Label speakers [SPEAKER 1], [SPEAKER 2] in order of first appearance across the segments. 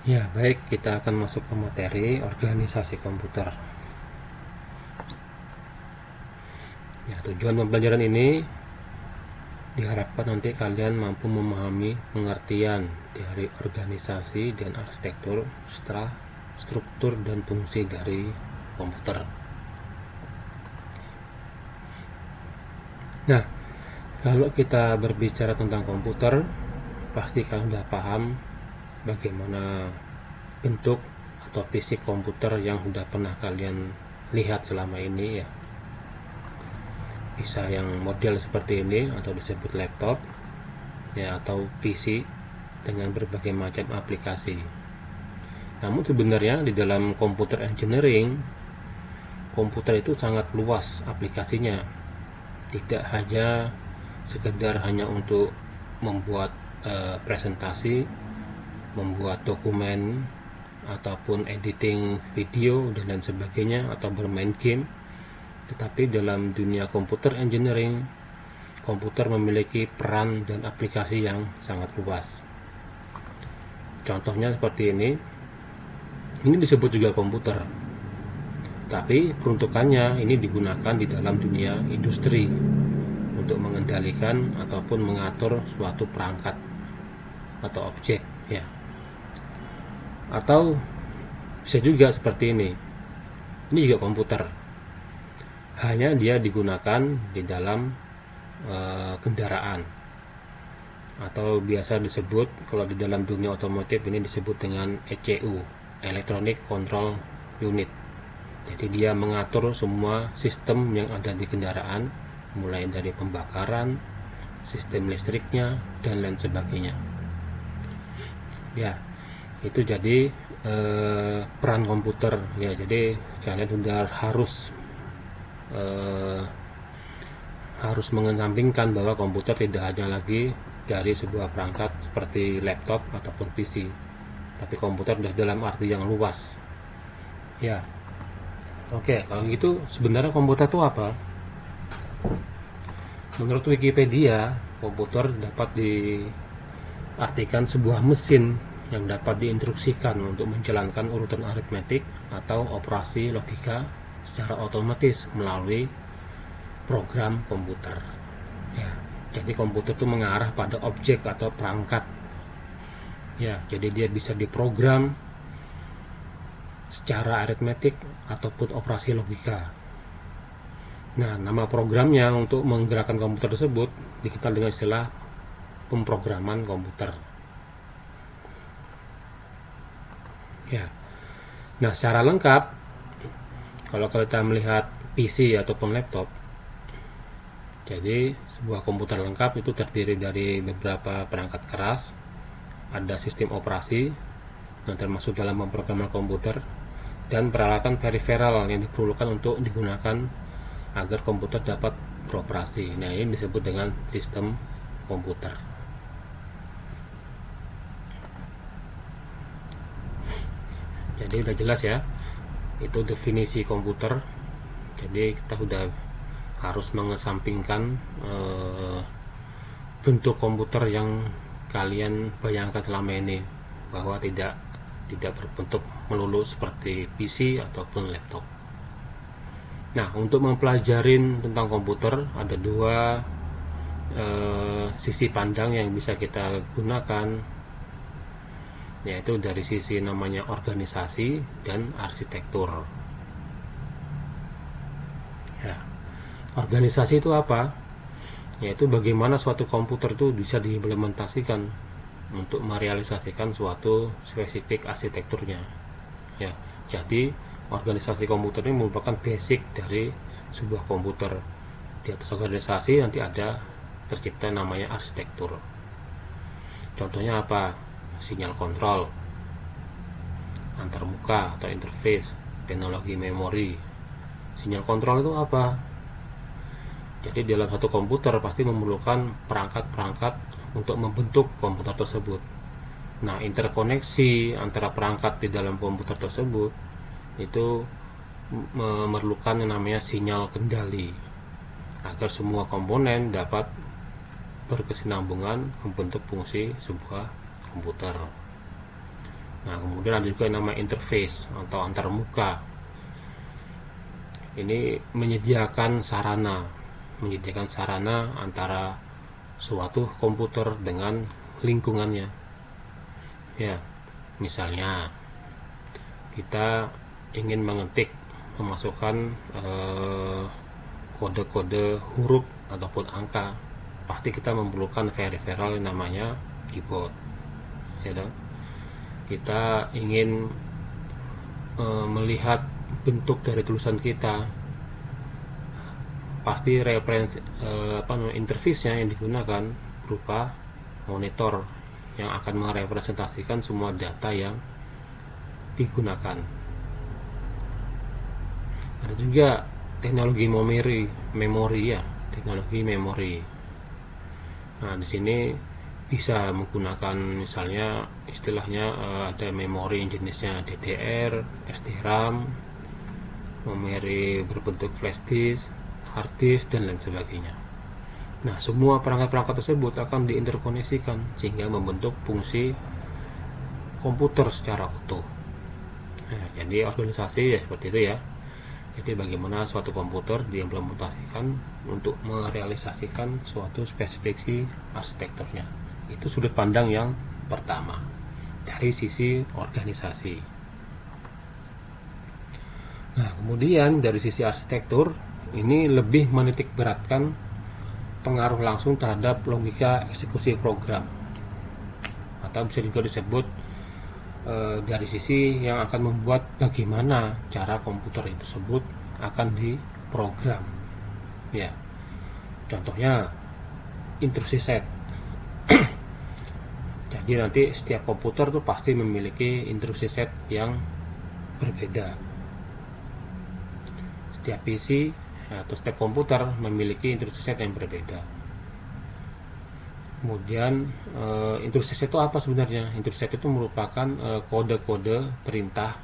[SPEAKER 1] Ya, baik, kita akan masuk ke materi organisasi komputer. Ya, tujuan pembelajaran ini diharapkan nanti kalian mampu memahami pengertian dari organisasi dan arsitektur setelah struktur dan fungsi dari komputer. Nah, kalau kita berbicara tentang komputer, pasti kalian sudah paham bagaimana bentuk atau fisik komputer yang sudah pernah kalian lihat selama ini ya. Bisa yang model seperti ini atau disebut laptop ya, atau PC dengan berbagai macam aplikasi. Namun sebenarnya di dalam computer engineering, komputer itu sangat luas aplikasinya. Tidak hanya sekedar hanya untuk membuat presentasi, membuat dokumen ataupun editing video dan lain sebagainya, atau bermain game. Tetapi dalam dunia komputer engineering, komputer memiliki peran dan aplikasi yang sangat luas. Contohnya seperti ini disebut juga komputer, tapi peruntukannya ini digunakan di dalam dunia industri untuk mengendalikan ataupun mengatur suatu perangkat atau objek ya. Atau bisa juga seperti ini juga komputer, hanya dia digunakan di dalam kendaraan, atau biasa disebut kalau di dalam dunia otomotif ini disebut dengan ECU, Electronic Control Unit. Jadi dia mengatur semua sistem yang ada di kendaraan, mulai dari pembakaran, sistem listriknya dan lain sebagainya ya. Itu jadi peran komputer ya. Jadi kalian sudah harus mengesampingkan bahwa komputer tidak hanya lagi dari sebuah perangkat seperti laptop ataupun PC, tapi komputer sudah dalam arti yang luas ya. Oke, kalau gitu sebenarnya komputer itu apa? Menurut Wikipedia, komputer dapat diartikan sebuah mesin yang dapat diinstruksikan untuk menjalankan urutan aritmetik atau operasi logika secara otomatis melalui program komputer ya. Jadi komputer itu mengarah pada objek atau perangkat ya. Jadi dia bisa diprogram secara aritmetik ataupun operasi logika. Nah, nama programnya untuk menggerakkan komputer tersebut dikenal dengan istilah pemrograman komputer ya. Nah, secara lengkap kalau kita melihat PC ataupun laptop, jadi sebuah komputer lengkap itu terdiri dari beberapa perangkat keras, ada sistem operasi yang termasuk dalam pemrograman komputer, dan peralatan periferal yang diperlukan untuk digunakan agar komputer dapat beroperasi. Nah, ini disebut dengan sistem komputer. Jadi udah jelas ya, itu definisi komputer. Jadi kita udah harus mengesampingkan bentuk komputer yang kalian bayangkan selama ini, bahwa tidak berbentuk melulu seperti PC ataupun laptop. Nah, untuk mempelajari tentang komputer ada dua sisi pandang yang bisa kita gunakan, yaitu dari sisi namanya organisasi dan arsitektur ya. Organisasi itu apa? Yaitu bagaimana suatu komputer itu bisa diimplementasikan untuk merealisasikan suatu spesifik arsitekturnya ya. Jadi organisasi komputer ini merupakan basic dari sebuah komputer. Di atas organisasi nanti ada tercipta namanya arsitektur. Contohnya apa? Sinyal kontrol, antarmuka atau interface, teknologi memori. Sinyal kontrol itu apa? Jadi dalam satu komputer pasti memerlukan perangkat-perangkat untuk membentuk komputer tersebut. Nah, interkoneksi antara perangkat di dalam komputer tersebut itu memerlukan yang namanya sinyal kendali agar semua komponen dapat berkesinambungan membentuk fungsi sebuah komputer. Nah, kemudian ada juga yang namanya interface atau antarmuka. Ini menyediakan sarana antara suatu komputer dengan lingkungannya. Ya, misalnya kita ingin memasukkan kode-kode huruf ataupun angka, pasti kita memerlukan peripheral yang namanya keyboard, ya dong. Kita ingin melihat bentuk dari tulisan kita, pasti referensi interface-nya yang digunakan berupa monitor yang akan merepresentasikan semua data yang digunakan. Ada juga teknologi teknologi memori. Nah, di sini bisa menggunakan misalnya istilahnya ada memori jenisnya DDR, SDRAM, memori berbentuk flash disk, hard disk, dan lain sebagainya. Nah, semua perangkat-perangkat tersebut akan diinterkoneksikan sehingga membentuk fungsi komputer secara utuh. Nah, jadi organisasi ya seperti itu ya. Jadi bagaimana suatu komputer diimplementasikan untuk merealisasikan suatu spesifikasi arsitekturnya. Itu sudut pandang yang pertama dari sisi organisasi. Nah, kemudian dari sisi arsitektur ini lebih menitik beratkan pengaruh langsung terhadap logika eksekusi program, atau bisa juga disebut dari sisi yang akan membuat bagaimana cara komputer tersebut akan diprogram. Ya, contohnya intrusi set. Jadi nanti setiap komputer tuh pasti memiliki intrusi set yang berbeda. Setiap PC atau setiap komputer memiliki intrusi set yang berbeda. Kemudian intrusi set itu apa sebenarnya? Intrusi set itu merupakan kode-kode perintah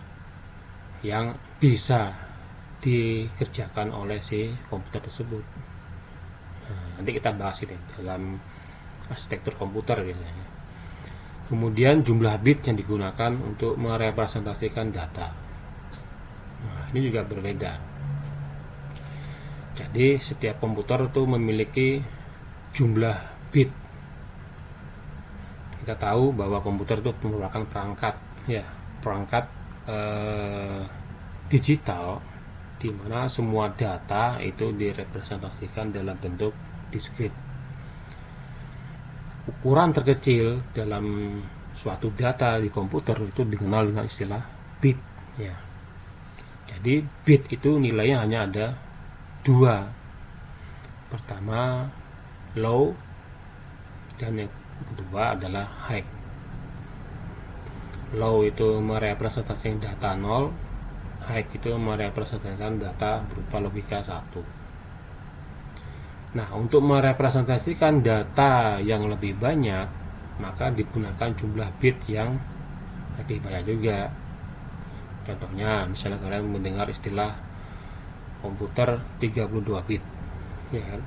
[SPEAKER 1] yang bisa dikerjakan oleh si komputer tersebut. Nah, nanti kita bahas ini dalam arsitektur komputer biasanya. Kemudian jumlah bit yang digunakan untuk merepresentasikan data. Nah, ini juga berbeda. Jadi setiap komputer itu memiliki jumlah bit. Kita tahu bahwa komputer itu merupakan perangkat digital di mana semua data itu direpresentasikan dalam bentuk diskrit. Ukuran terkecil dalam suatu data di komputer itu dikenal dengan istilah bit, ya. Jadi bit itu nilainya hanya ada dua. Pertama low dan yang kedua adalah high. Low itu merepresentasikan data 0, high itu merepresentasikan data berupa logika 1. Nah, untuk merepresentasikan data yang lebih banyak, maka digunakan jumlah bit yang lebih banyak juga. Contohnya, misalnya kalian mendengar istilah komputer 32 bit, ya kan?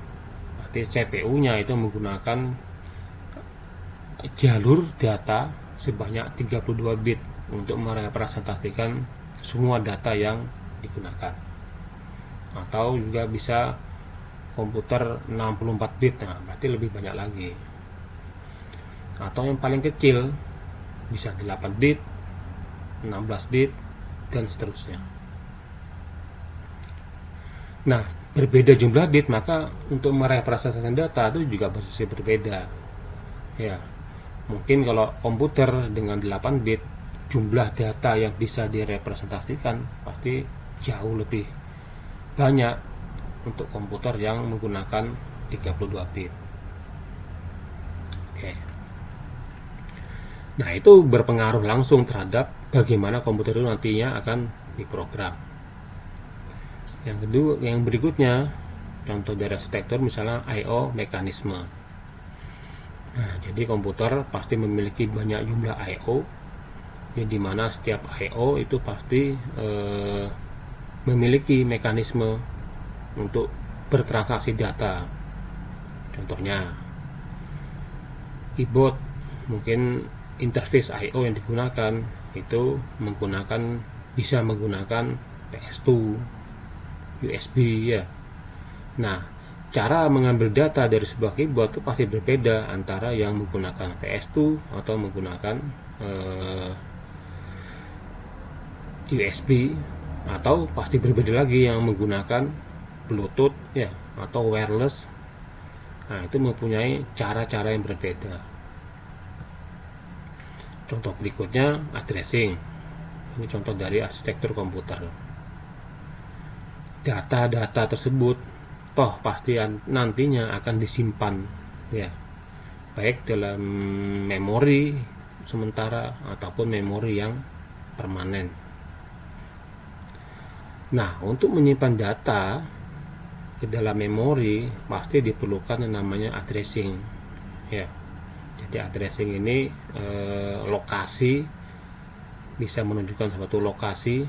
[SPEAKER 1] Berarti CPU-nya itu menggunakan jalur data sebanyak 32 bit untuk merepresentasikan semua data yang digunakan. Atau juga bisa komputer 64 bit, nah berarti lebih banyak lagi. Atau yang paling kecil bisa 8 bit, 16 bit, dan seterusnya. Nah, berbeda jumlah bit, maka untuk merepresentasikan data itu juga pasti berbeda. Ya, mungkin kalau komputer dengan 8 bit, jumlah data yang bisa direpresentasikan pasti jauh lebih banyak untuk komputer yang menggunakan 32 bit. Oke. Nah, itu berpengaruh langsung terhadap bagaimana komputer itu nantinya akan diprogram. Yang kedua, yang berikutnya, contoh dari arsitektur misalnya I/O mekanisme. Nah, jadi komputer pasti memiliki banyak jumlah I/O, di mana setiap I/O itu pasti memiliki mekanisme untuk bertransaksi data. Contohnya keyboard, mungkin interface I/O yang digunakan itu bisa menggunakan PS2, USB ya. Nah, cara mengambil data dari sebuah keyboard itu pasti berbeda antara yang menggunakan PS2 atau menggunakan USB, atau pasti berbeda lagi yang menggunakan Bluetooth ya atau wireless. Nah, itu mempunyai cara-cara yang berbeda. Contoh berikutnya addressing. Ini contoh dari arsitektur komputer. Data-data tersebut toh pasti nantinya akan disimpan ya, baik dalam memori sementara ataupun memori yang permanen. Nah, untuk menyimpan data ke dalam memori pasti diperlukan yang namanya addressing ya. Jadi addressing ini lokasi, bisa menunjukkan suatu lokasi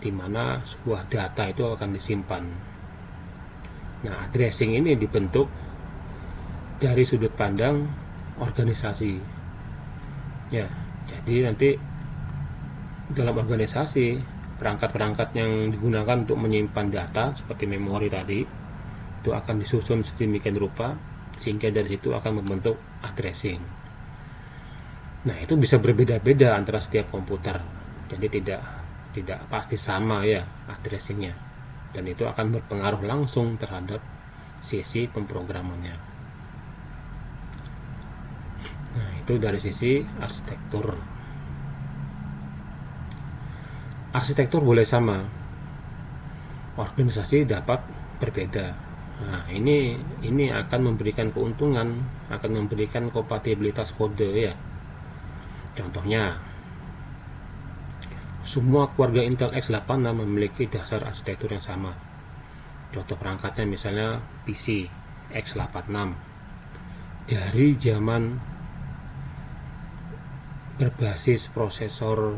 [SPEAKER 1] di mana sebuah data itu akan disimpan. Nah, addressing ini dibentuk dari sudut pandang organisasi ya. Jadi nanti dalam organisasi, perangkat-perangkat yang digunakan untuk menyimpan data seperti memori tadi itu akan disusun sedemikian rupa sehingga dari situ akan membentuk addressing. Nah, itu bisa berbeda-beda antara setiap komputer, jadi tidak pasti sama ya addressingnya, dan itu akan berpengaruh langsung terhadap sisi pemrogramannya. Nah, itu dari sisi arsitektur. Arsitektur boleh sama, organisasi dapat berbeda. Nah, ini akan memberikan keuntungan, akan memberikan kompatibilitas kode ya. Contohnya, semua keluarga Intel x86 memiliki dasar arsitektur yang sama. Contoh perangkatnya misalnya PC x86. Dari zaman berbasis prosesor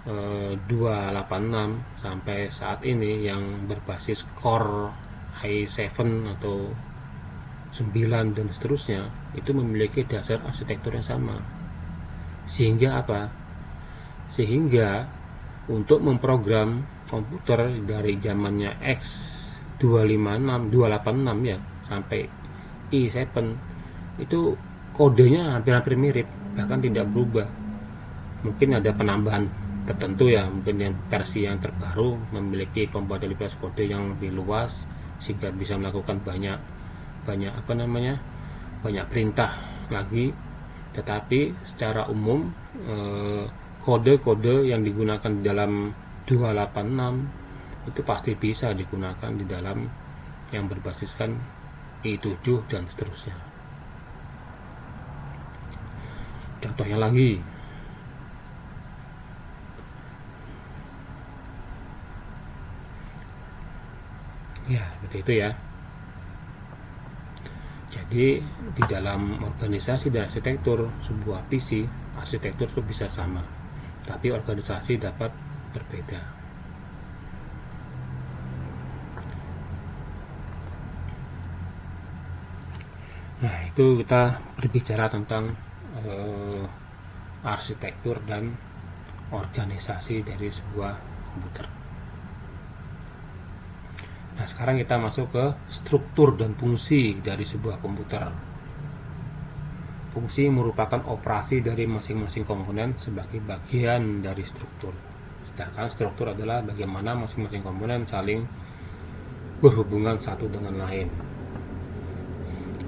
[SPEAKER 1] 286 sampai saat ini yang berbasis Core i7 atau 9 dan seterusnya, itu memiliki dasar arsitektur yang sama. Sehingga apa? Sehingga untuk memprogram komputer dari zamannya X286 286 ya sampai i7 itu kodenya hampir-hampir mirip, bahkan tidak berubah. Mungkin ada penambahan tertentu ya, mungkin yang versi yang terbaru memiliki kompatibilitas kode yang lebih luas sehingga bisa melakukan banyak perintah lagi. Tetapi secara umum kode-kode yang digunakan di dalam 286 itu pasti bisa digunakan di dalam yang berbasiskan i7 dan seterusnya. Contohnya lagi, ya seperti itu ya. Jadi di dalam organisasi dan arsitektur sebuah PC, arsitektur itu bisa sama, tapi organisasi dapat berbeda. Nah, itu kita berbicara tentang arsitektur dan organisasi dari sebuah komputer. Nah, sekarang kita masuk ke struktur dan fungsi dari sebuah komputer. Fungsi merupakan operasi dari masing-masing komponen sebagai bagian dari struktur. Sedangkan struktur adalah bagaimana masing-masing komponen saling berhubungan satu dengan lain.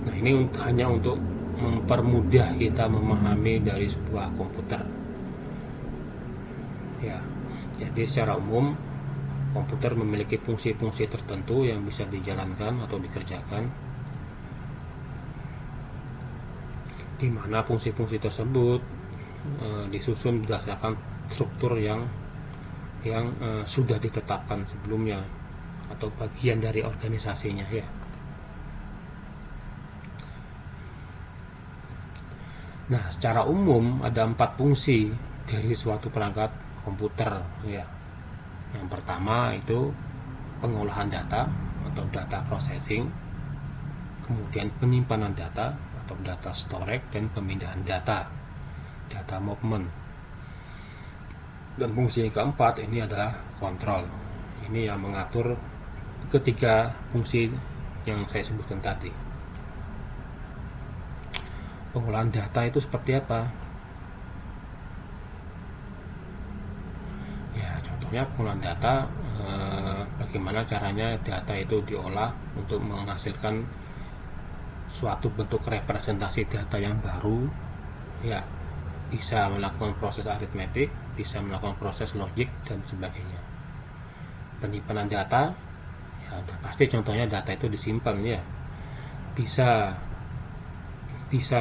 [SPEAKER 1] Nah, ini hanya untuk mempermudah kita memahami dari sebuah komputer. Ya, jadi secara umum komputer memiliki fungsi-fungsi tertentu yang bisa dijalankan atau dikerjakan, di mana fungsi-fungsi tersebut disusun berdasarkan struktur yang sudah ditetapkan sebelumnya atau bagian dari organisasinya ya. Nah, secara umum ada 4 fungsi dari suatu perangkat komputer ya. Yang pertama itu pengolahan data atau data processing, kemudian penyimpanan data atau data storage, dan pemindahan data movement. Dan fungsi yang keempat ini adalah kontrol. Ini yang mengatur ketiga fungsi yang saya sebutkan tadi. Pengolahan data itu seperti apa? Ya, contohnya pengolahan data, bagaimana caranya data itu diolah untuk menghasilkan suatu bentuk representasi data yang baru. Ya, bisa melakukan proses aritmetik, bisa melakukan proses logik dan sebagainya. Penyimpanan data, ya udah pasti contohnya data itu disimpan ya. Bisa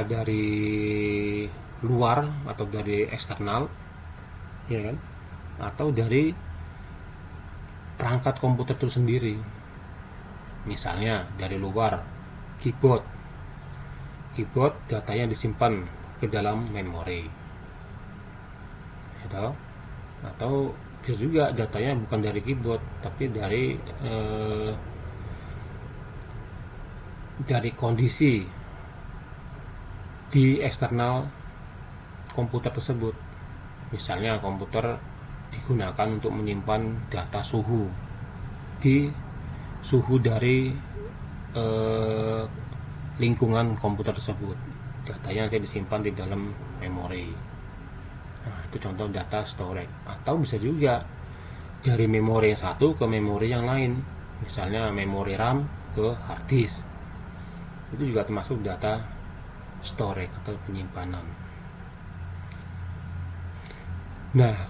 [SPEAKER 1] dari luar atau dari eksternal, ya kan? Atau dari perangkat komputer itu sendiri. Misalnya dari luar, keyboard datanya disimpan ke dalam memori, atau bisa juga datanya bukan dari keyboard tapi dari kondisi di eksternal komputer tersebut. Misalnya komputer digunakan untuk menyimpan data suhu dari lingkungan komputer tersebut. Datanya nanti disimpan di dalam memori. Nah, itu contoh data storage. Atau bisa juga dari memori yang satu ke memori yang lain. Misalnya memori RAM ke hard disk. Itu juga termasuk data storage atau penyimpanan. Nah,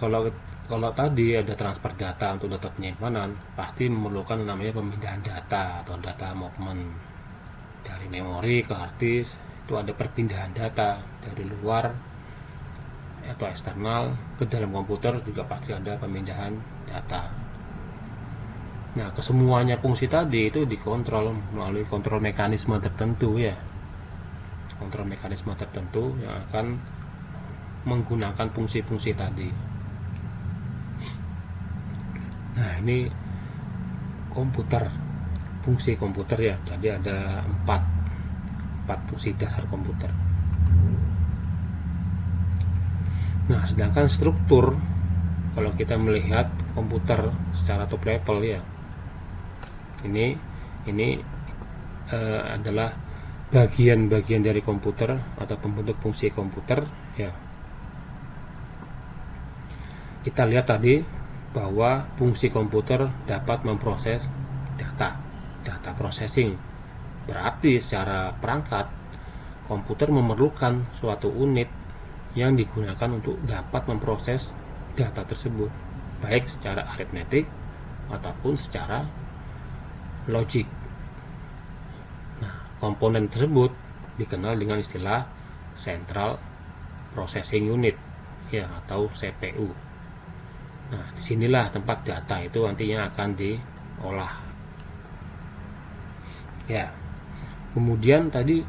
[SPEAKER 1] kalau tadi ada transfer data untuk data penyimpanan, pasti memerlukan namanya pemindahan data atau data movement. Dari memori ke hard disk itu ada perpindahan data dari luar atau eksternal ke dalam komputer, juga pasti ada pemindahan data. Nah, kesemuanya fungsi tadi itu dikontrol melalui kontrol mekanisme tertentu ya. Kontrol mekanisme tertentu yang akan menggunakan fungsi-fungsi tadi. Nah, ini komputer, fungsi komputer ya. Jadi ada empat fungsi dasar komputer. Nah, sedangkan struktur, kalau kita melihat komputer secara top level ya, ini adalah bagian-bagian dari komputer atau pembentuk fungsi komputer ya. Kita lihat tadi bahwa fungsi komputer dapat memproses data processing. Berarti secara perangkat komputer memerlukan suatu unit yang digunakan untuk dapat memproses data tersebut, baik secara aritmetik ataupun secara logik. Nah, komponen tersebut dikenal dengan istilah Central Processing Unit ya, atau CPU. Nah, disinilah tempat data itu nantinya akan diolah ya. Kemudian tadi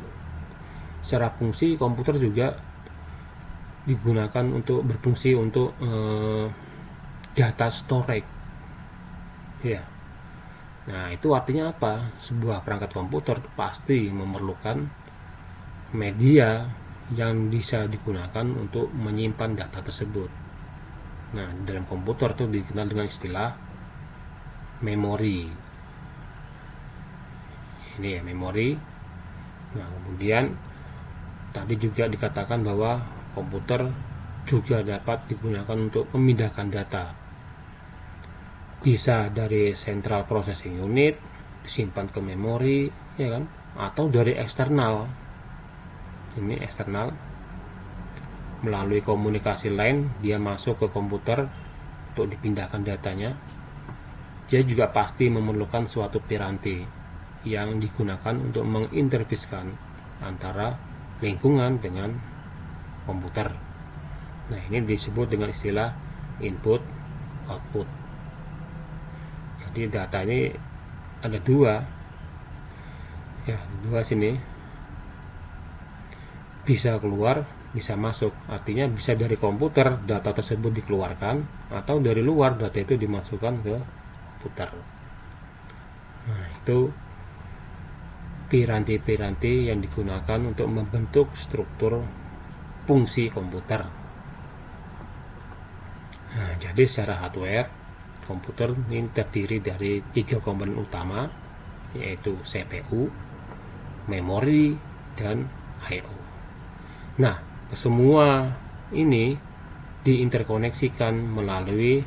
[SPEAKER 1] secara fungsi komputer juga digunakan untuk berfungsi untuk data storage ya. Nah, itu artinya apa? Sebuah perangkat komputer pasti memerlukan media yang bisa digunakan untuk menyimpan data tersebut. Nah, dalam komputer itu dikenal dengan istilah memori. Ini ya, memori. Nah, kemudian tadi juga dikatakan bahwa komputer juga dapat digunakan untuk memindahkan data. Bisa dari Central Processing Unit disimpan ke memori ya kan, atau dari eksternal. Ini eksternal, melalui komunikasi lain dia masuk ke komputer untuk dipindahkan datanya. Dia juga pasti memerlukan suatu piranti yang digunakan untuk menginterfaskan antara lingkungan dengan komputer. Nah, ini disebut dengan istilah input output. Jadi data ini ada dua ya, dua sini, bisa keluar bisa masuk. Artinya bisa dari komputer data tersebut dikeluarkan, atau dari luar data itu dimasukkan ke komputer. Nah, itu piranti-piranti yang digunakan untuk membentuk struktur fungsi komputer. Nah, jadi secara hardware komputer ini terdiri dari 3 komponen utama, yaitu CPU, memori, dan I/O. Nah, semua ini diinterkoneksikan melalui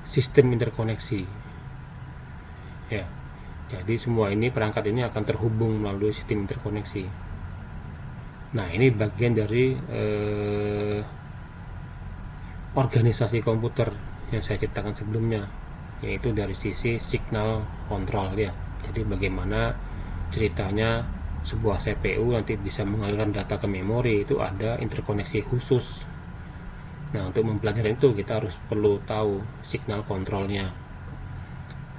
[SPEAKER 1] sistem interkoneksi. Ya, jadi semua ini perangkat ini akan terhubung melalui sistem interkoneksi. Nah, ini bagian dari organisasi komputer yang saya ceritakan sebelumnya, yaitu dari sisi signal control ya. Jadi bagaimana ceritanya sebuah CPU nanti bisa mengalirkan data ke memori, itu ada interkoneksi khusus. Nah, untuk mempelajari itu kita harus perlu tahu signal kontrolnya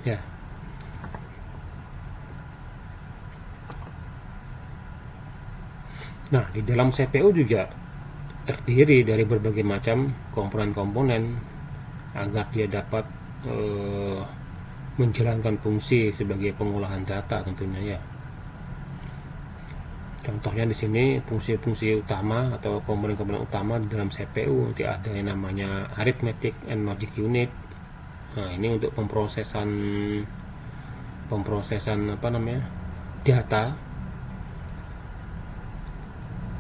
[SPEAKER 1] ya. Nah, di dalam CPU juga terdiri dari berbagai macam komponen-komponen agar dia dapat menjalankan fungsi sebagai pengolahan data tentunya ya. Contohnya di sini fungsi-fungsi utama atau komponen-komponen utama di dalam CPU nanti ada yang namanya arithmetic and logic unit. Nah, ini untuk pemrosesan data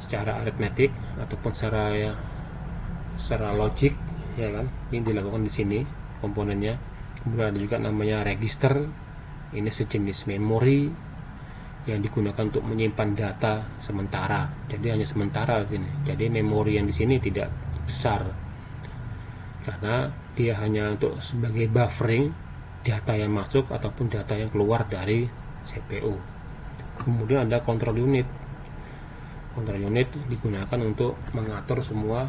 [SPEAKER 1] secara aritmetik ataupun secara logik ya kan. Ini dilakukan di sini komponennya. Kemudian ada juga namanya register. Ini sejenis memori yang digunakan untuk menyimpan data sementara. Jadi hanya sementara di sini. Jadi memori yang di sini tidak besar karena dia hanya untuk sebagai buffering data yang masuk ataupun data yang keluar dari CPU. Kemudian ada control unit. Control unit digunakan untuk mengatur semua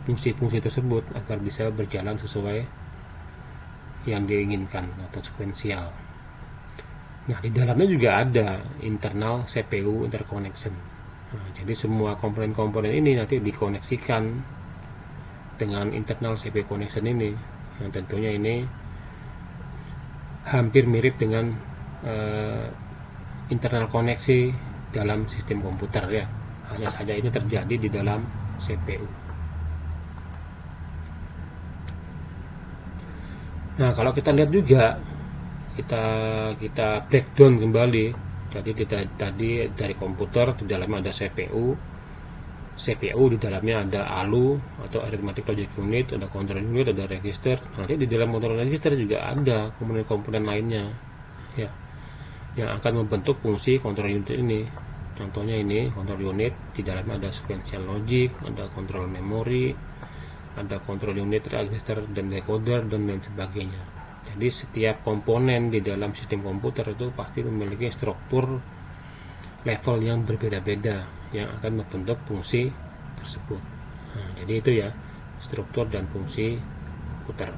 [SPEAKER 1] fungsi-fungsi tersebut agar bisa berjalan sesuai yang diinginkan atau sekuensial. Nah, di dalamnya juga ada internal CPU interconnection. Nah, jadi semua komponen-komponen ini nanti dikoneksikan dengan internal CPU connection ini, yang tentunya ini hampir mirip dengan internal koneksi dalam sistem komputer ya. Hanya saja ini terjadi di dalam CPU. Nah, kalau kita lihat juga kita breakdown kembali. Jadi tadi dari komputer di dalamnya ada CPU di dalamnya ada ALU atau arithmetic logic unit, ada control unit, ada register. Nanti di dalam control register juga ada komponen-komponen lainnya ya yang akan membentuk fungsi control unit ini. Contohnya ini control unit, di dalamnya ada sequential logic, ada control memory, ada control unit, register, dan decoder, dan lain sebagainya. Jadi setiap komponen di dalam sistem komputer itu pasti memiliki struktur level yang berbeda-beda yang akan membentuk fungsi tersebut. Nah, jadi itu ya struktur dan fungsi komputer.